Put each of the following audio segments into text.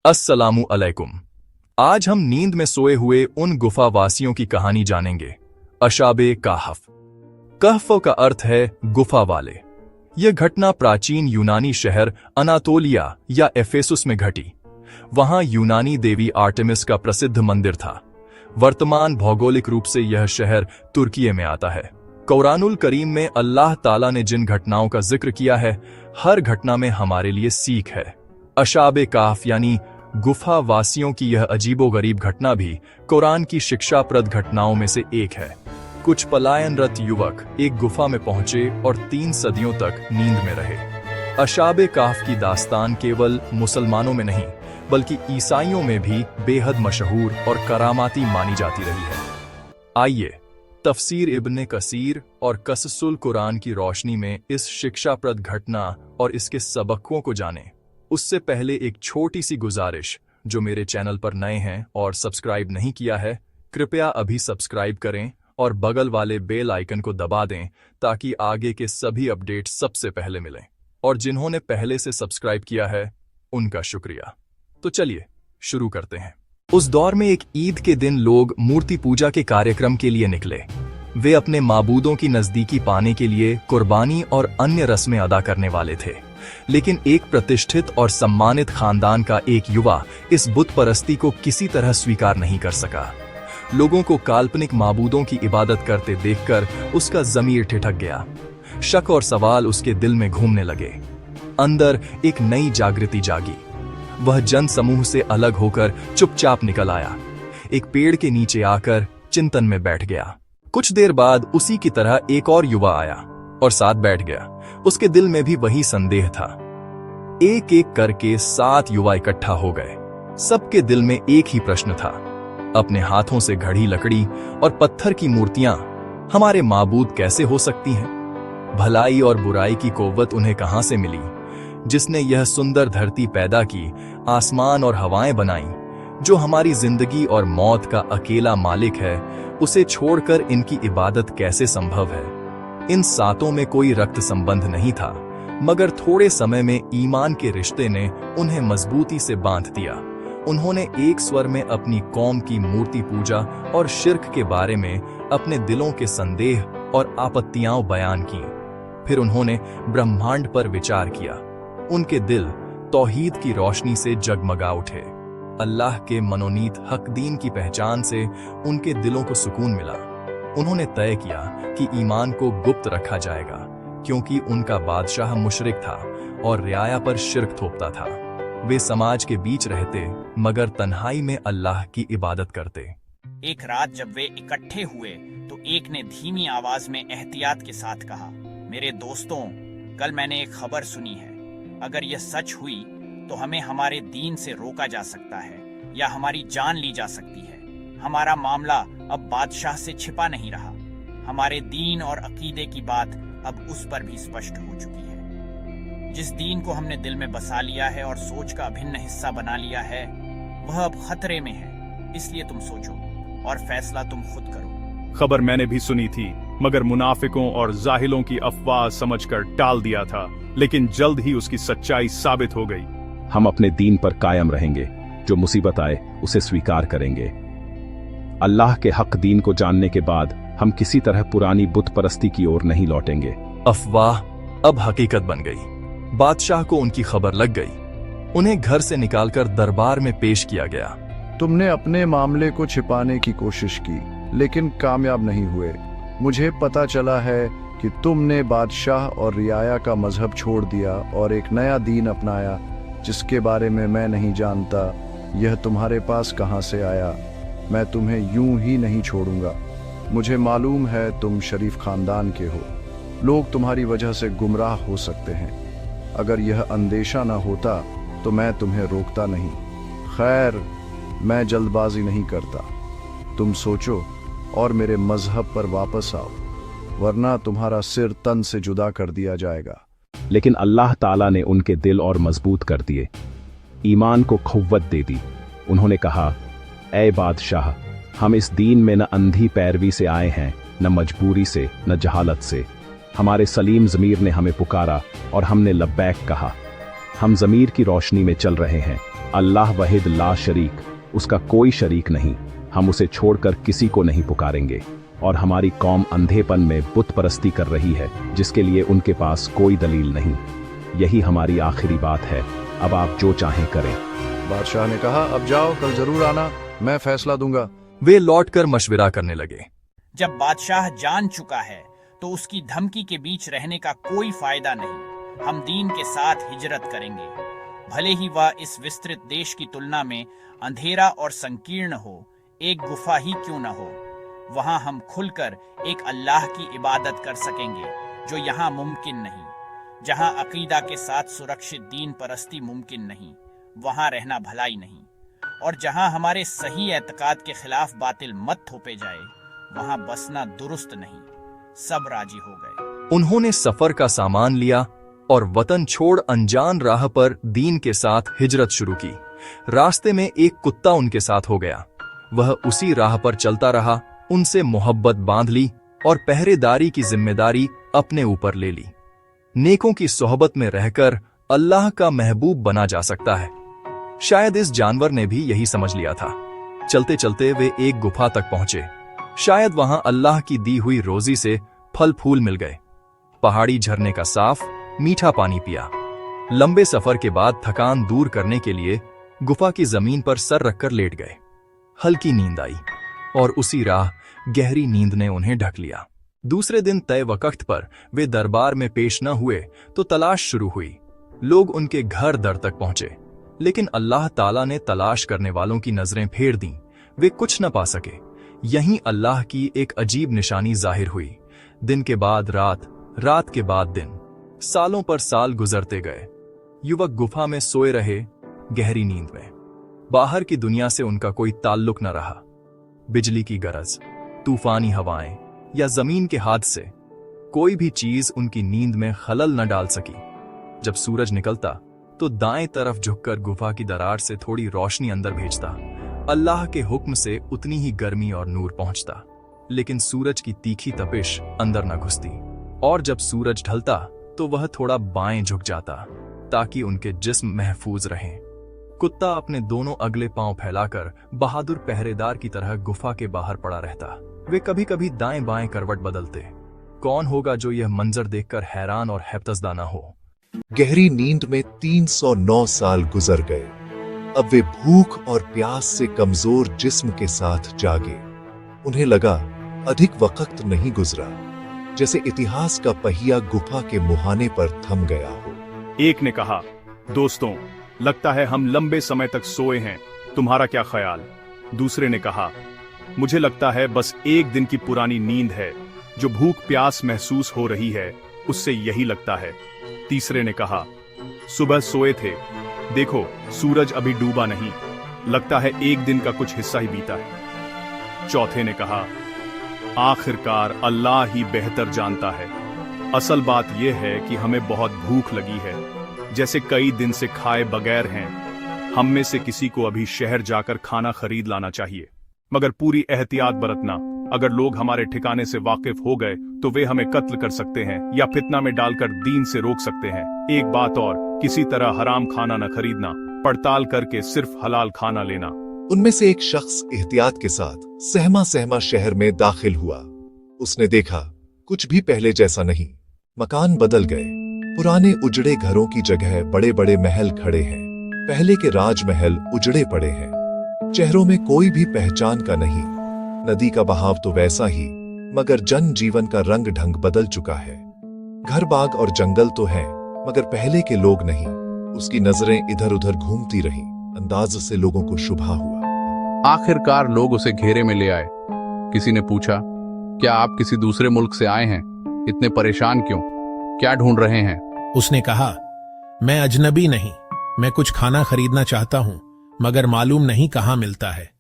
अस्सलामु अलैकुम। आज हम नींद में सोए हुए उन गुफावासियों की कहानी जानेंगे। अशाबे कहफ। कहफ का अर्थ है गुफा वाले। यह घटना प्राचीन यूनानी शहर अनातोलिया या एफेसुस में घटी। वहां यूनानी देवी आर्टेमिस का प्रसिद्ध मंदिर था। वर्तमान भौगोलिक रूप से यह शहर तुर्की में आता है। कुरानुल करीम में अल्लाह ताला ने जिन घटनाओं का जिक्र किया है, हर घटना में हमारे लिए सीख है। अशाबे कहफ यानी गुफा वासियों की यह अजीबोगरीब घटना भी कुरान की शिक्षाप्रद घटनाओं में से एक है। कुछ पलायनरत युवक एक गुफा में पहुंचे और 3 सदियों तक नींद में रहे। अशाबे कहफ की दास्तान केवल मुसलमानों में नहीं बल्कि ईसाइयों में भी बेहद मशहूर और करामाती मानी जाती रही है। आइए तफसीर इब्ने कसीर और कससुल कुरान की रोशनी में इस शिक्षाप्रद घटना और इसके सबकों को जानें। उससे पहले एक छोटी सी गुजारिश, जो मेरे चैनल पर नए हैं और सब्सक्राइब नहीं किया है, कृपया अभी सब्सक्राइब करें और बगल वाले बेल आइकन को दबा दें ताकि आगे के सभी अपडेट सबसे पहले मिलें। और जिन्होंने पहले से सब्सक्राइब किया है उनका शुक्रिया। तो चलिए शुरू करते हैं। उस दौर में एक ईद के दिन लोग मूर्ति पूजा के कार्यक्रम के लिए निकले। वे अपने माबूदों की नजदीकी पाने के लिए कुर्बानी और अन्य रस्में अदा करने वाले थे। लेकिन एक प्रतिष्ठित और सम्मानित खानदान का एक युवा इस बुत परस्ती को किसी तरह स्वीकार नहीं कर सका। लोगों को काल्पनिक माबूदों की इबादत करते देखकर उसका ज़मीर ठिठक गया। शक और सवाल उसके दिल में घूमने लगे। अंदर एक नई जागृति जागी। वह जन समूह से अलग होकर चुपचाप निकल आया। एक पेड़ के नीचे आकर चिंतन में बैठ गया। कुछ देर बाद उसी की तरह एक और युवा आया और साथ बैठ गया। उसके दिल में भी वही संदेह था। एक एक करके 7 युवा इकट्ठा हो गए। सबके दिल में एक ही प्रश्न था। अपने हाथों से घड़ी लकड़ी और पत्थर की मूर्तियां हमारे माबूद कैसे हो सकती हैं? भलाई और बुराई की कुव्वत उन्हें कहां से मिली? जिसने यह सुंदर धरती पैदा की, आसमान और हवाएं बनाई, जो हमारी जिंदगी और मौत का अकेला मालिक है, उसे छोड़कर इनकी इबादत कैसे संभव है? इन 7 में कोई रक्त संबंध नहीं था, मगर थोड़े समय में ईमान के रिश्ते ने उन्हें मजबूती से बांध दिया। उन्होंने एक स्वर में अपनी कौम की मूर्ति पूजा और शिर्क के बारे में अपने दिलों के संदेह और आपत्तियां बयान की। फिर उन्होंने ब्रह्मांड पर विचार किया। उनके दिल तौहीद की रोशनी से जगमगा उठे। अल्लाह के मनोनीत हक दीन की पहचान से उनके दिलों को सुकून मिला। उन्होंने तय किया कि ईमान को गुप्त रखा जाएगा, क्योंकि उनका बादशाह मुशरिक था और रियाया पर शिर्क थोपता था। वे समाज के बीच रहते मगर तन्हाई में अल्लाह की इबादत करते। एक रात जब वे इकट्ठे हुए तो एक ने धीमी आवाज में एहतियात के साथ कहा, मेरे दोस्तों, कल मैंने एक खबर सुनी है। अगर यह सच हुई तो हमें हमारे दीन से रोका जा सकता है या हमारी जान ली जा सकती है। हमारा मामला अब बादशाह से छिपा नहीं रहा। हमारे दीन और अकीदे की बात अब उस पर भी स्पष्ट हो चुकी है। जिस दीन को हमने दिल में बसा लिया है और सोच का अभिन्न हिस्सा बना लिया है, वह अब खतरे में है। इसलिए तुम सोचो और फैसला तुम खुद करो। खबर मैंने भी सुनी थी, मगर मुनाफिकों और जाहिलों की अफवाह समझकर टाल दिया था, लेकिन जल्द ही उसकी सच्चाई साबित हो गई। हम अपने दीन पर कायम रहेंगे। जो मुसीबत आए उसे स्वीकार करेंगे। अल्लाह के हक दीन को जानने के बाद हम किसी तरह पुरानी बुत परस्ती की ओर नहीं लौटेंगे। अफवाह अब हकीकत बन गई। बादशाह को उनकी खबर लग गई। उन्हें घर से निकालकर दरबार में पेश किया गया। तुमने अपने मामले को छिपाने की कोशिश की, लेकिन कामयाब नहीं हुए। मुझे पता चला है कि तुमने बादशाह और रियाया का मजहब छोड़ दिया और एक नया दीन अपनाया, जिसके बारे में मैं नहीं जानता। यह तुम्हारे पास कहां से आया? मैं तुम्हें यूं ही नहीं छोड़ूंगा। मुझे मालूम है तुम शरीफ खानदान के हो। लोग तुम्हारी वजह से गुमराह हो सकते हैं। अगर यह अंदेशा न होता तो मैं तुम्हें रोकता नहीं। खैर, मैं जल्दबाजी नहीं करता। तुम सोचो और मेरे मजहब पर वापस आओ, वरना तुम्हारा सिर तन से जुदा कर दिया जाएगा। लेकिन अल्लाह ताला ने उनके दिल और मजबूत कर दिए, ईमान को क़ुव्वत दे दी। उन्होंने कहा, ऐ बादशाह, हम इस दीन में न अंधी पैरवी से आए हैं, न मजबूरी से, न जहालत से। हमारे सलीम ज़मीर ने हमें पुकारा और हमने लब्बैक कहा। हम ज़मीर की रोशनी में चल रहे हैं। अल्लाह वहीद ला शरीक, उसका कोई शरीक नहीं, हम उसे छोड़कर किसी को नहीं पुकारेंगे। और हमारी कौम अंधेपन में बुत परस्ती कर रही है जिसके लिए उनके पास कोई दलील नहीं। यही हमारी आखिरी बात है, अब आप जो चाहें करें। बादशाह ने कहा, अब जाओ, कल जरूर आना, मैं फैसला दूंगा। वे लौटकर मशविरा करने लगे। जब बादशाह जान चुका है तो उसकी धमकी के बीच रहने का कोई फायदा नहीं। हम दीन के साथ हिजरत करेंगे, भले ही वह इस विस्तृत देश की तुलना में अंधेरा और संकीर्ण हो, एक गुफा ही क्यों न हो। वहां हम खुलकर एक अल्लाह की इबादत कर सकेंगे जो यहाँ मुमकिन नहीं। जहां अकीदा के साथ सुरक्षित दीन परस्ती मुमकिन नहीं, वहां रहना भलाई नहीं। और जहां हमारे सही एतकाद के खिलाफ बातिल मत थोपे जाए, वहां बसना दुरुस्त नहीं। सब राजी हो गए। उन्होंने सफर का सामान लिया और वतन छोड़ अनजान राह पर दीन के साथ हिजरत शुरू की। रास्ते में एक कुत्ता उनके साथ हो गया। वह उसी राह पर चलता रहा, उनसे मोहब्बत बांध ली और पहरेदारी की जिम्मेदारी अपने ऊपर ले ली। नेकों की सोहबत में रहकर अल्लाह का महबूब बना जा सकता है। शायद इस जानवर ने भी यही समझ लिया था। चलते चलते वे एक गुफा तक पहुंचे। शायद वहां अल्लाह की दी हुई रोजी से फल फूल मिल गए। पहाड़ी झरने का साफ मीठा पानी पिया। लंबे सफर के बाद थकान दूर करने के लिए गुफा की जमीन पर सर रखकर लेट गए। हल्की नींद आई और उसी राह गहरी नींद ने उन्हें ढक लिया। दूसरे दिन तय वक्त पर वे दरबार में पेश न हुए तो तलाश शुरू हुई। लोग उनके घर दर तक पहुंचे, लेकिन अल्लाह ताला ने तलाश करने वालों की नजरें फेर दीं। वे कुछ न पा सके। यहीं अल्लाह की एक अजीब निशानी जाहिर हुई। दिन के बाद रात, रात के बाद दिन, सालों पर साल गुजरते गए। युवक गुफा में सोए रहे, गहरी नींद में। बाहर की दुनिया से उनका कोई ताल्लुक न रहा। बिजली की गरज, तूफानी हवाएं या जमीन के हादसे, कोई भी चीज उनकी नींद में खलल न डाल सकी। जब सूरज निकलता तो दाएं तरफ झुककर गुफा की दरार से थोड़ी रोशनी अंदर भेजता। अल्लाह के हुक्म से उतनी ही गर्मी और नूर पहुंचता, लेकिन सूरज की तीखी तपिश अंदर न घुसती। और जब सूरज ढलता तो वह थोड़ा बाएं झुक जाता ताकि उनके जिस्म महफूज रहें। कुत्ता अपने दोनों अगले पांव फैलाकर बहादुर पहरेदार की तरह गुफा के बाहर पड़ा रहता। वे कभी कभी दाएं बाएं करवट बदलते। कौन होगा जो यह मंजर देखकर हैरान और हैबतज़दा न हो। गहरी नींद में 309 साल गुजर गए। अब वे भूख और प्यास से कमजोर जिस्म के साथ जागे। उन्हें लगा अधिक वक्त नहीं गुजरा, जैसे इतिहास का पहिया गुफा के मुहाने पर थम गया हो। एक ने कहा, दोस्तों, लगता है हम लंबे समय तक सोए हैं, तुम्हारा क्या ख्याल? दूसरे ने कहा, मुझे लगता है बस एक दिन की पुरानी नींद है, जो भूख प्यास महसूस हो रही है उससे यही लगता है। तीसरे ने कहा, सुबह सोए थे, देखो सूरज अभी डूबा नहीं, लगता है एक दिन का कुछ हिस्सा ही बीता है। चौथे ने कहा, आखिरकार अल्लाह ही बेहतर जानता है। असल बात यह है कि हमें बहुत भूख लगी है, जैसे कई दिन से खाए बगैर हैं। हम में से किसी को अभी शहर जाकर खाना खरीद लाना चाहिए, मगर पूरी एहतियात बरतना। अगर लोग हमारे ठिकाने से वाकिफ हो गए तो वे हमें कत्ल कर सकते हैं या फितना में डालकर दीन से रोक सकते हैं। एक बात और, किसी तरह हराम खाना न खरीदना, पड़ताल करके सिर्फ हलाल खाना लेना। उनमें से एक शख्स एहतियात के साथ सहमा सहमा शहर में दाखिल हुआ। उसने देखा कुछ भी पहले जैसा नहीं। मकान बदल गए। पुराने उजड़े घरों की जगह बड़े बड़े महल खड़े हैं। पहले के राजमहल उजड़े पड़े हैं। चेहरों में कोई भी पहचान का नहीं। नदी का बहाव तो वैसा ही, मगर जन जीवन का रंग ढंग बदल चुका है। घर बाग और जंगल तो हैं, मगर पहले के लोग नहीं। उसकी नजरें इधर उधर घूमती रहीं। अंदाज से लोगों को शुभा हुआ। आखिरकार लोग उसे घेरे में ले आए। किसी ने पूछा, क्या आप किसी दूसरे मुल्क से आए हैं? इतने परेशान क्यों? क्या ढूंढ रहे हैं? उसने कहा, मैं अजनबी नहीं, मैं कुछ खाना खरीदना चाहता हूं, मगर मालूम नहीं कहां मिलता है।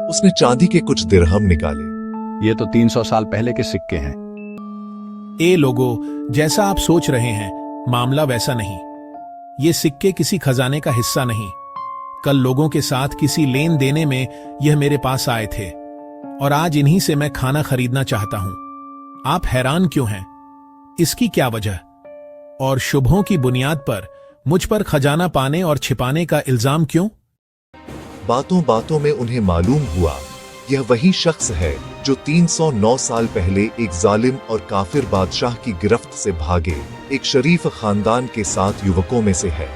उसने चांदी के कुछ दिरहम निकाले। ये तो 300 साल पहले के सिक्के हैं। ए लोगो, जैसा आप सोच रहे हैं, मामला वैसा नहीं। ये सिक्के किसी खजाने का हिस्सा नहीं। कल लोगों के साथ किसी लेन देने में यह मेरे पास आए थे और आज इन्हीं से मैं खाना खरीदना चाहता हूं। आप हैरान क्यों हैं? इसकी क्या वजह? और शुभों की बुनियाद पर मुझ पर खजाना पाने और छिपाने का इल्जाम क्यों? बातों बातों में उन्हें मालूम हुआ यह वही शख्स है जो 309 साल पहले एक जालिम और काफिर बादशाह की गिरफ्त से भागे एक शरीफ खानदान के 7 युवकों में से है।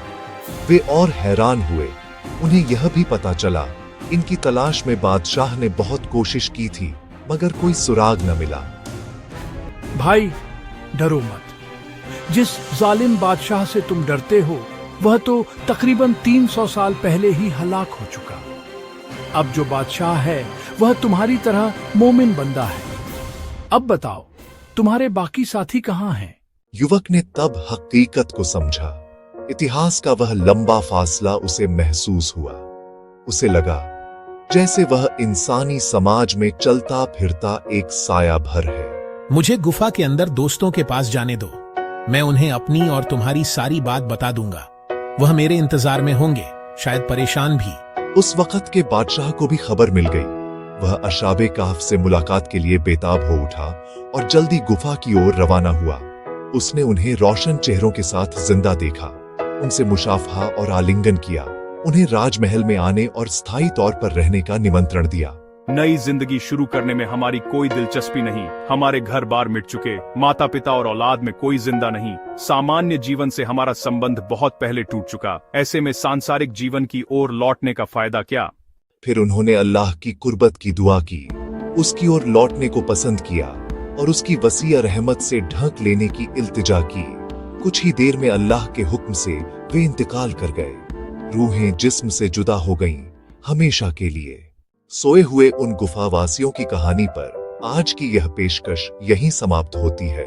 वे और हैरान हुए। उन्हें यह भी पता चला इनकी तलाश में बादशाह ने बहुत कोशिश की थी मगर कोई सुराग न मिला। भाई डरो मत। जिस जालिम बादशाह से तुम डरते हो वह तो तकरीबन 300 साल पहले ही हलाक हो चुका। अब जो बादशाह है वह तुम्हारी तरह मोमिन बंदा है। अब बताओ तुम्हारे बाकी साथी कहाँ हैं? युवक ने तब हकीकत को समझा। इतिहास का वह लंबा फासला उसे महसूस हुआ। उसे लगा जैसे वह इंसानी समाज में चलता फिरता एक साया भर है। मुझे गुफा के अंदर दोस्तों के पास जाने दो। मैं उन्हें अपनी और तुम्हारी सारी बात बता दूंगा। वह मेरे इंतजार में होंगे, शायद परेशान भी। उस वक्त के बादशाह को भी खबर मिल गई। वह अशाबे काफ से मुलाकात के लिए बेताब हो उठा और जल्दी गुफा की ओर रवाना हुआ। उसने उन्हें रोशन चेहरों के साथ जिंदा देखा, उनसे मुशाफहा और आलिंगन किया, उन्हें राजमहल में आने और स्थायी तौर पर रहने का निमंत्रण दिया। नई जिंदगी शुरू करने में हमारी कोई दिलचस्पी नहीं। हमारे घर बार मिट चुके, माता पिता और औलाद में कोई जिंदा नहीं। सामान्य जीवन से हमारा संबंध बहुत पहले टूट चुका। ऐसे में सांसारिक जीवन की ओर लौटने का फायदा क्या? फिर उन्होंने अल्लाह की कुर्बत की दुआ की, उसकी ओर लौटने को पसंद किया और उसकी वसीअ रहमत से ढक लेने की इल्तिजा की। कुछ ही देर में अल्लाह के हुक्म से वे इंतकाल कर गए। रूहें जिस्म से जुदा हो गईं, हमेशा के लिए। सोए हुए उन गुफावासियों की कहानी पर आज की यह पेशकश यहीं समाप्त होती है।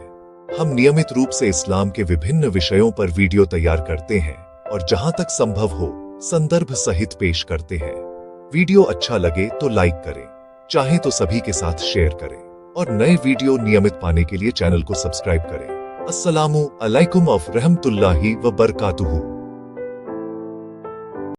हम नियमित रूप से इस्लाम के विभिन्न विषयों पर वीडियो तैयार करते हैं और जहां तक संभव हो संदर्भ सहित पेश करते हैं। वीडियो अच्छा लगे तो लाइक करें, चाहे तो सभी के साथ शेयर करें और नए वीडियो नियमित पाने के लिए चैनल को सब्सक्राइब करें। अस्सलामु अलैकुम व रहमतुल्लाहि व बरकातुहू।